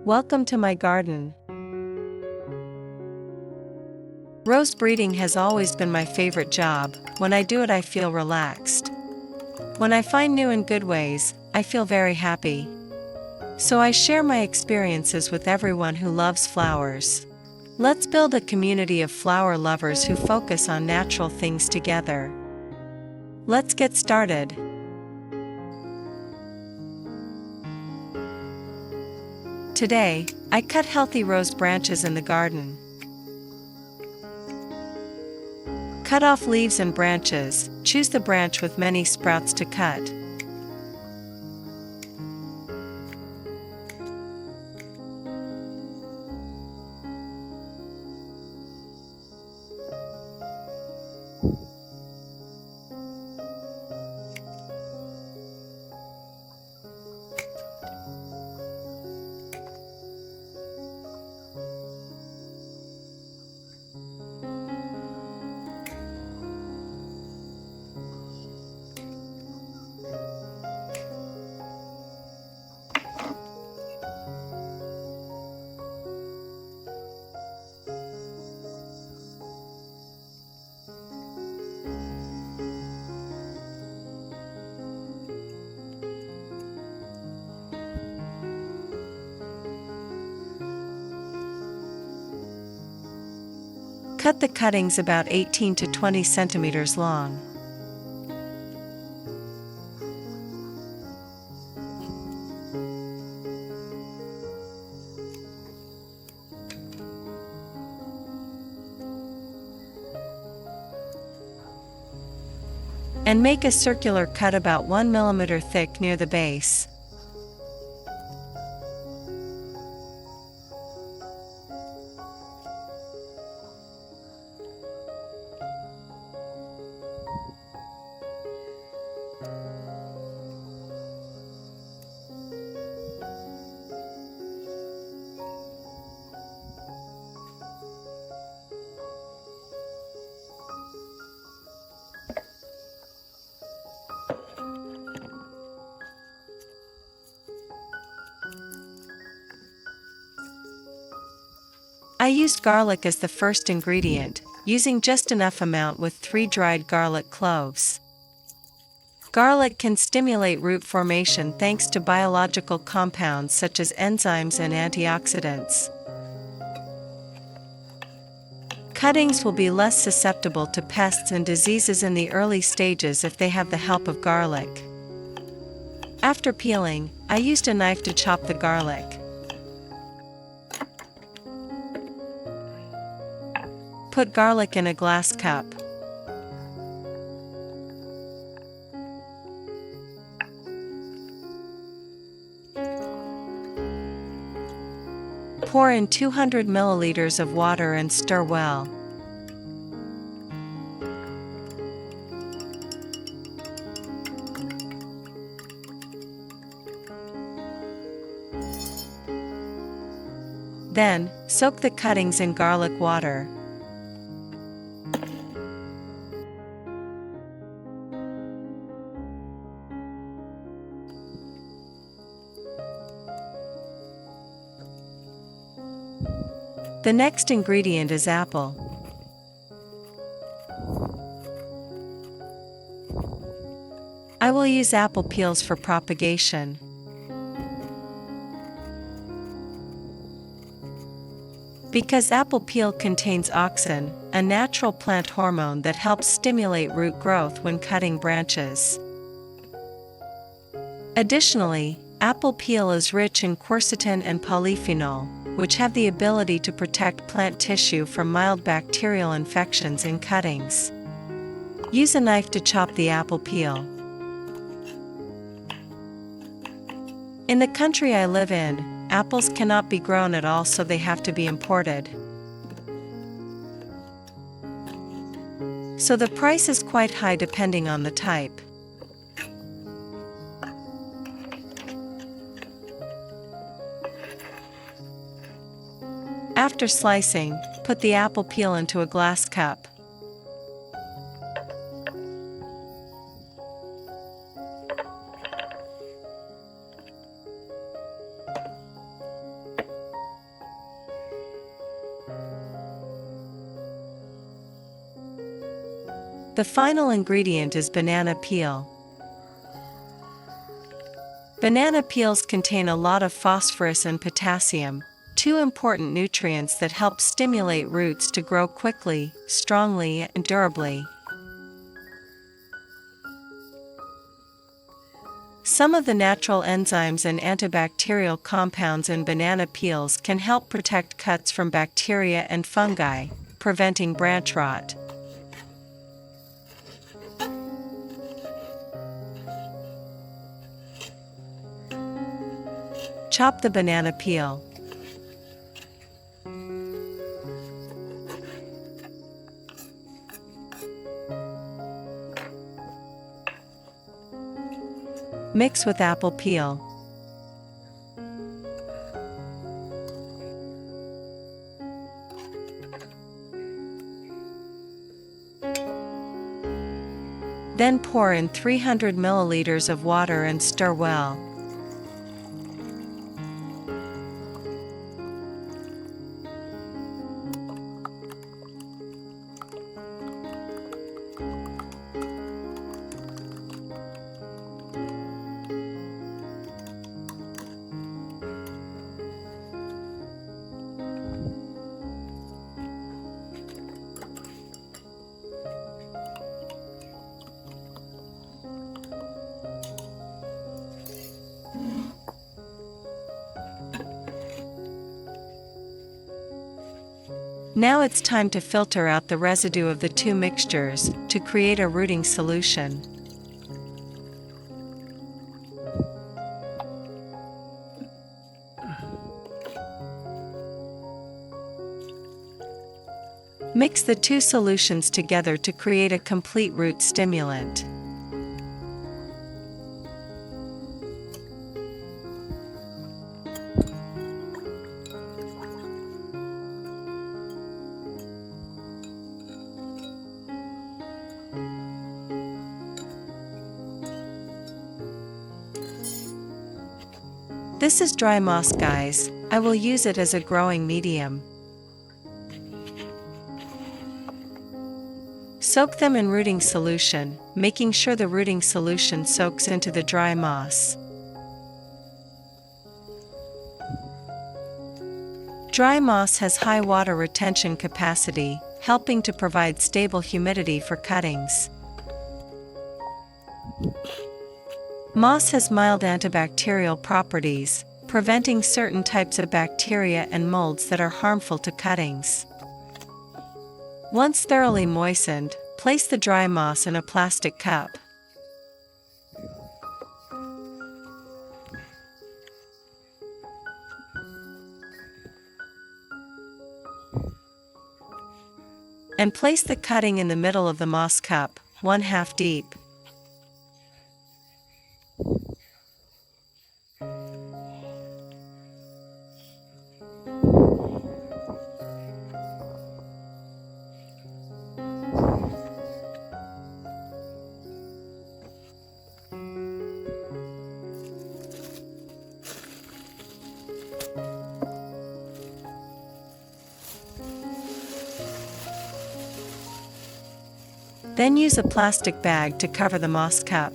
Welcome to my garden. Rose breeding has always been my favorite job. When I do it, I feel relaxed. When I find new and good ways, I feel very happy. So I share my experiences with everyone who loves flowers. Let's build a community of flower lovers who focus on natural things together. Let's get started. Today, I cut healthy rose branches in the garden. Cut off leaves and branches. Choose the branch with many sprouts to cut. Cut the cuttings about 18 to 20 centimeters long. And make a circular cut about 1 millimeter thick near the base. I used garlic as the first ingredient, using just enough amount with 3 dried garlic cloves. Garlic can stimulate root formation thanks to biological compounds such as enzymes and antioxidants. Cuttings will be less susceptible to pests and diseases in the early stages if they have the help of garlic. After peeling, I used a knife to chop the garlic. Put garlic in a glass cup. Pour in 200 milliliters of water and stir well. Then, soak the cuttings in garlic water. The next ingredient is apple. I will use apple peels for propagation. Because apple peel contains auxin, a natural plant hormone that helps stimulate root growth when cutting branches. Additionally, apple peel is rich in quercetin and polyphenol, which have the ability to protect plant tissue from mild bacterial infections in cuttings. Use a knife to chop the apple peel. In the country I live in, apples cannot be grown at all, so they have to be imported. So the price is quite high depending on the type. After slicing, put the apple peel into a glass cup. The final ingredient is banana peel. Banana peels contain a lot of phosphorus and potassium, two important nutrients that help stimulate roots to grow quickly, strongly, and durably. Some of the natural enzymes and antibacterial compounds in banana peels can help protect cuts from bacteria and fungi, preventing branch rot. Chop the banana peel. Mix with apple peel. Then pour in 300 milliliters of water and stir well. Now it's time to filter out the residue of the two mixtures to create a rooting solution. Mix the two solutions together to create a complete root stimulant. This is dry moss, guys. I will use it as a growing medium. Soak them in rooting solution, making sure the rooting solution soaks into the dry moss. Dry moss has high water retention capacity, helping to provide stable humidity for cuttings. Moss has mild antibacterial properties, preventing certain types of bacteria and molds that are harmful to cuttings. Once thoroughly moistened, place the dry moss in a plastic cup. And place the cutting in the middle of the moss cup, 1/2 deep. Then use a plastic bag to cover the moss cup.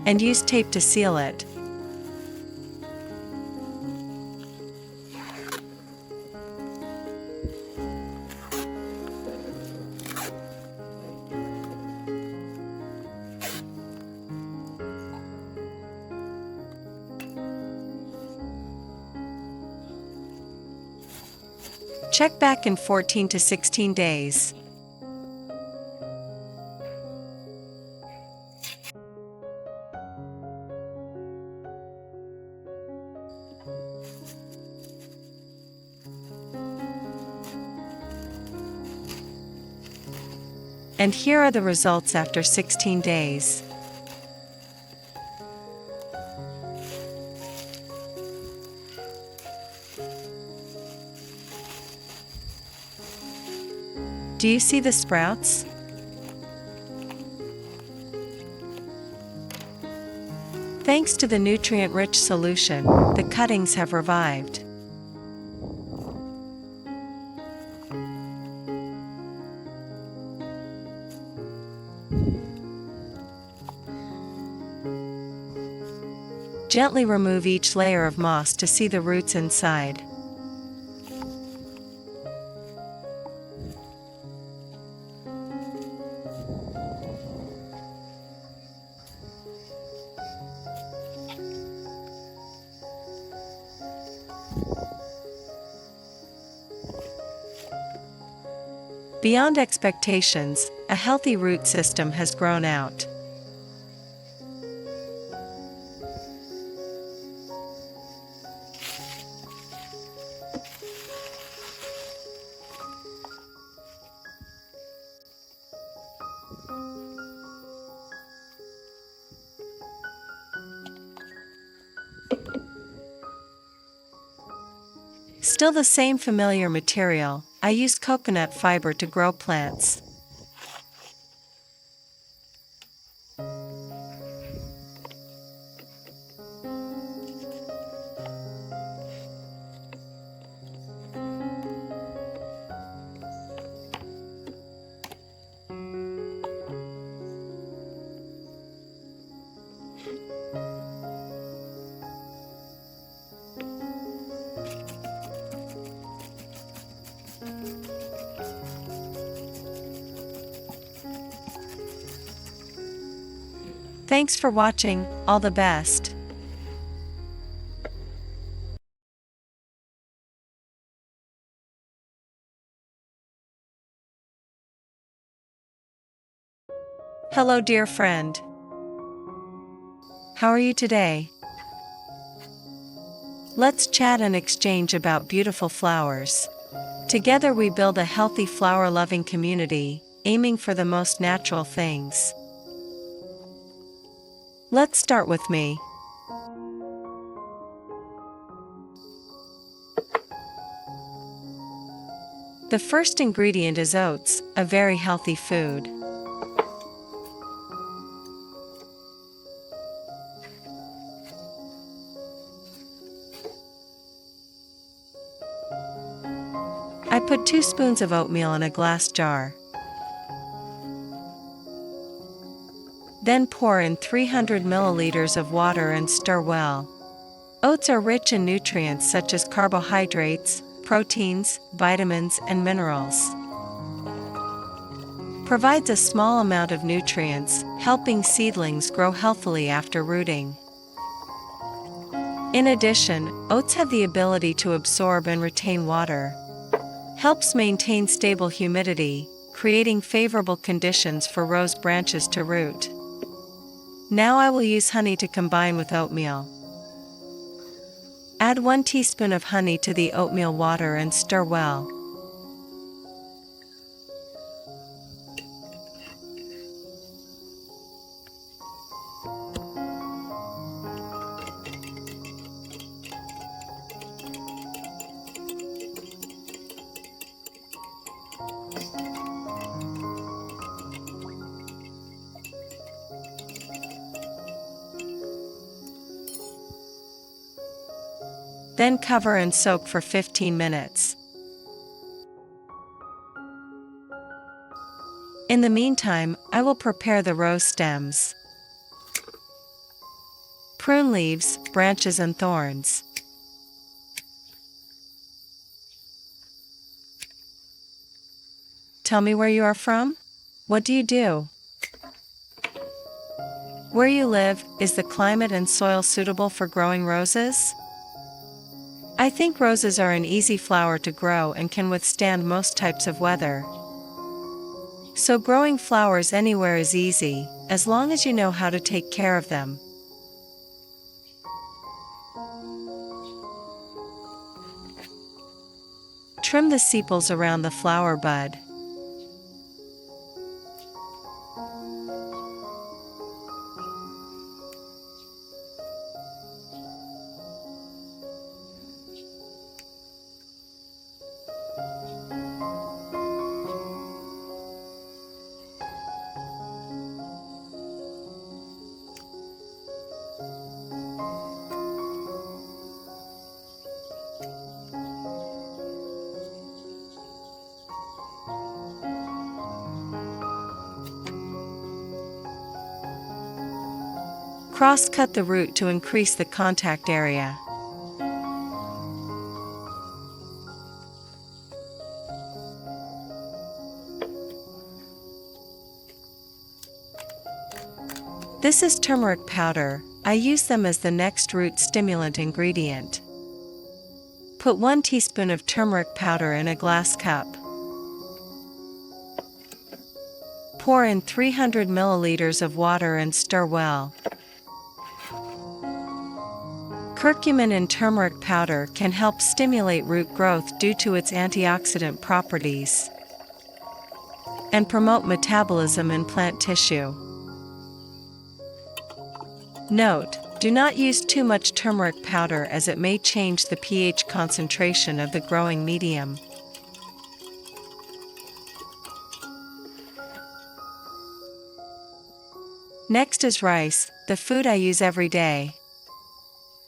And use tape to seal it. Check back in 14 to 16 days. And here are the results after 16 days. Do you see the sprouts? Thanks to the nutrient-rich solution, the cuttings have revived. Gently remove each layer of moss to see the roots inside. Beyond expectations, a healthy root system has grown out. Still the same familiar material, I use coconut fiber to grow plants. Thanks for watching, all the best. Hello dear friend. How are you today? Let's chat and exchange about beautiful flowers. Together we build a healthy flower-loving community, aiming for the most natural things. Let's start with me. The first ingredient is oats, a very healthy food. I put 2 spoons of oatmeal in a glass jar. Then pour in 300 milliliters of water and stir well. Oats are rich in nutrients such as carbohydrates, proteins, vitamins, and minerals. Provides a small amount of nutrients, helping seedlings grow healthily after rooting. In addition, oats have the ability to absorb and retain water. Helps maintain stable humidity, creating favorable conditions for rose branches to root. Now I will use honey to combine with oatmeal. Add 1 teaspoon of honey to the oatmeal water and stir well. Then cover and soak for 15 minutes. In the meantime, I will prepare the rose stems. Prune leaves, branches and thorns. Tell me where you are from? What do you do? Where you live, is the climate and soil suitable for growing roses? I think roses are an easy flower to grow and can withstand most types of weather. So growing flowers anywhere is easy, as long as you know how to take care of them. Trim the sepals around the flower bud. Cross-cut the root to increase the contact area. This is turmeric powder. I use them as the next root stimulant ingredient. Put 1 teaspoon of turmeric powder in a glass cup. Pour in 300 milliliters of water and stir well. Curcumin in turmeric powder can help stimulate root growth due to its antioxidant properties and promote metabolism in plant tissue. Note: do not use too much turmeric powder as it may change the pH concentration of the growing medium. Next is rice, the food I use every day.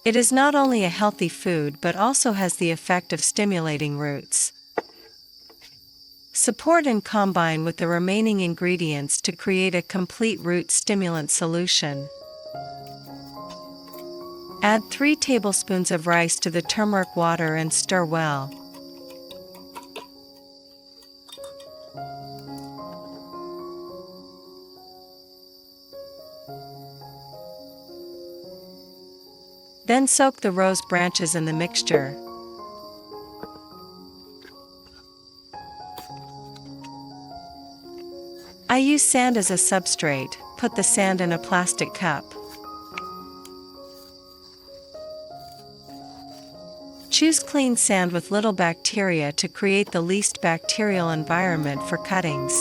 It is not only a healthy food but also has the effect of stimulating roots. Support and combine with the remaining ingredients to create a complete root stimulant solution. Add 3 tablespoons of rice to the turmeric water and stir well. Then soak the rose branches in the mixture. I use sand as a substrate. Put the sand in a plastic cup. Choose clean sand with little bacteria to create the least bacterial environment for cuttings.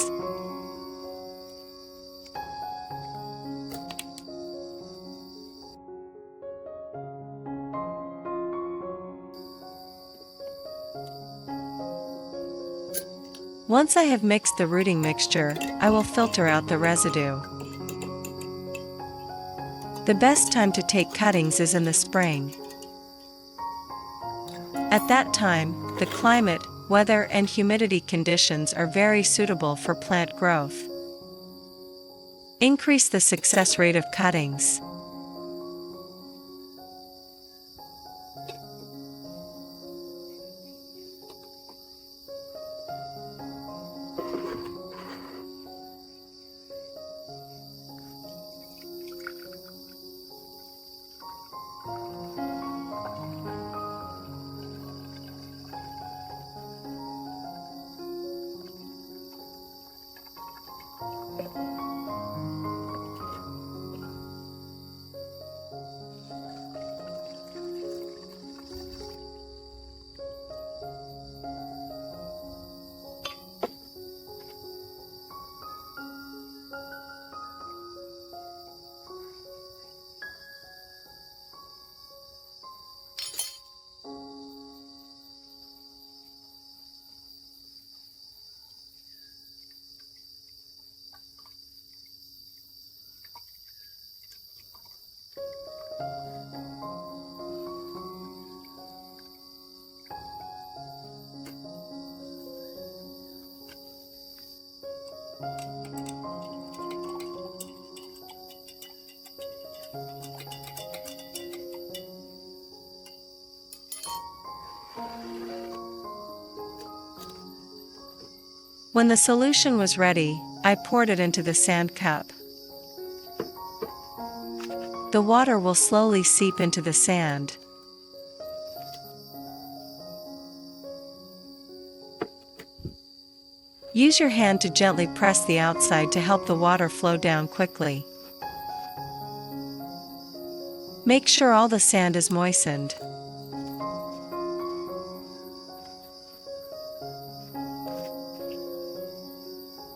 Once I have mixed the rooting mixture, I will filter out the residue. The best time to take cuttings is in the spring. At that time, the climate, weather and humidity conditions are very suitable for plant growth. Increase the success rate of cuttings. When the solution was ready, I poured it into the sand cup. The water will slowly seep into the sand. Use your hand to gently press the outside to help the water flow down quickly. Make sure all the sand is moistened.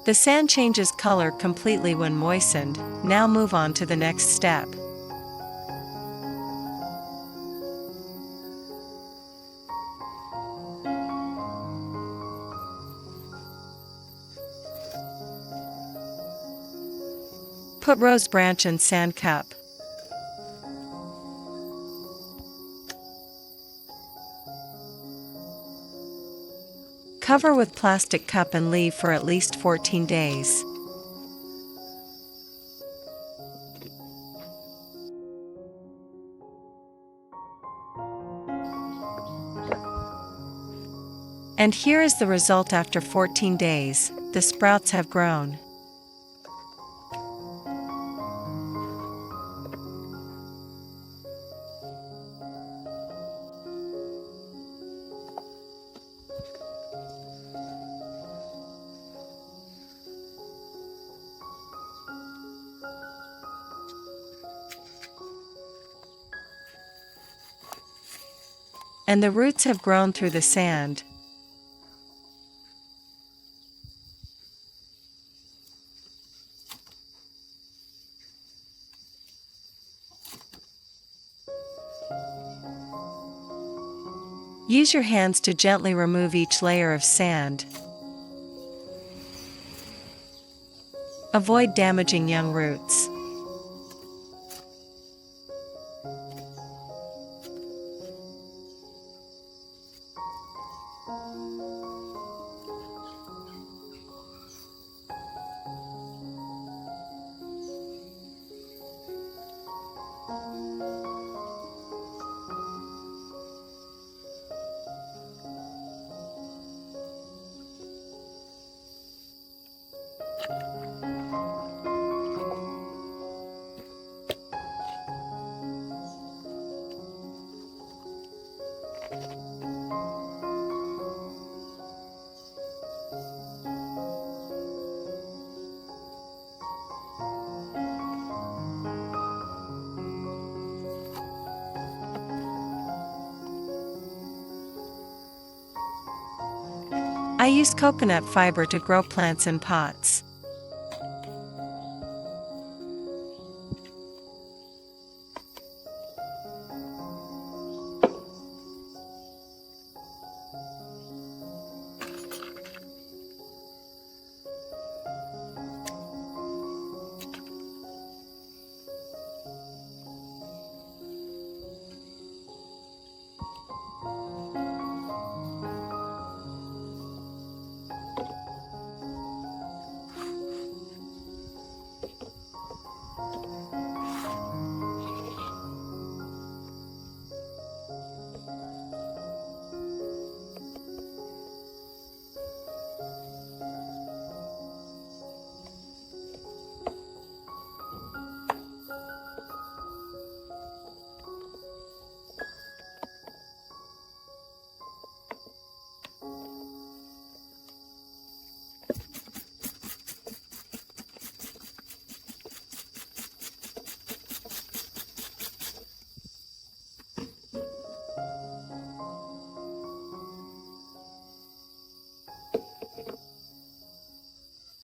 The sand changes color completely when moistened. Now move on to the next step. Put rose branch in sand cup. Cover with plastic cup and leave for at least 14 days. And here is the result after 14 days, the sprouts have grown. And the roots have grown through the sand. Use your hands to gently remove each layer of sand. Avoid damaging young roots. I use coconut fiber to grow plants in pots.